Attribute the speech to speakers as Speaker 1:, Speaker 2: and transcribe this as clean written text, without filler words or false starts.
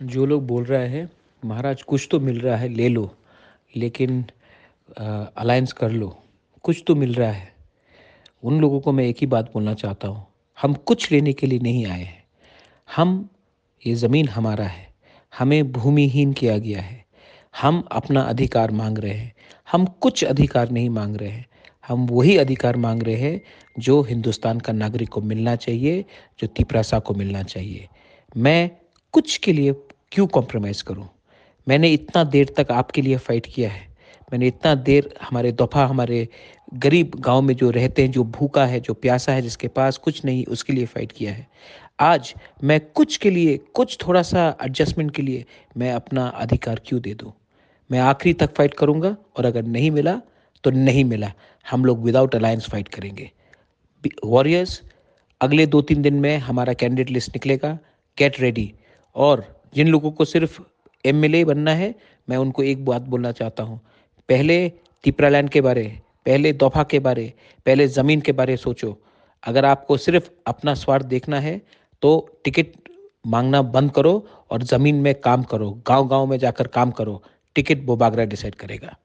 Speaker 1: जो लोग बोल रहे हैं महाराज कुछ तो मिल रहा है ले लो, लेकिन अलायंस कर लो, कुछ तो मिल रहा है, उन लोगों को मैं एक ही बात बोलना चाहता हूँ। हम कुछ लेने के लिए नहीं आए हैं। हम ये ज़मीन हमारा है, हमें भूमिहीन किया गया है। हम अपना अधिकार मांग रहे हैं। हम कुछ अधिकार नहीं मांग रहे हैं। हम वही अधिकार मांग रहे हैं जो हिंदुस्तान का नागरिक को मिलना चाहिए, जो तिपरासा को मिलना चाहिए। मैं कुछ के लिए क्यों कॉम्प्रोमाइज़ करूं? मैंने इतना देर तक आपके लिए फ़ाइट किया है। मैंने इतना देर हमारे दोफा, हमारे गरीब गांव में जो रहते हैं, जो भूखा है, जो प्यासा है, जिसके पास कुछ नहीं, उसके लिए फ़ाइट किया है। आज मैं कुछ के लिए, कुछ थोड़ा-सा एडजस्टमेंट के लिए मैं अपना अधिकार क्यों दे दूँ? मैं आखिरी तक फ़ाइट करूँगा और अगर नहीं मिला, तो नहीं मिला। हम लोग विदाउट अलायंस फ़ाइट करेंगे। वॉरियर्स, अगले 2-3 दिन में हमारा कैंडिडेट लिस्ट निकलेगा। Get ready. और जिन लोगों को सिर्फ एमएलए बनना है, मैं उनको एक बात बोलना चाहता हूँ। पहले तिपरालैंड के बारे, पहले दोफा के बारे, पहले ज़मीन के बारे सोचो। अगर आपको सिर्फ अपना स्वार्थ देखना है, तो टिकट मांगना बंद करो और ज़मीन में काम करो। गांव-गांव में जाकर काम करो। टिकट बोबागरा डिसाइड करेगा।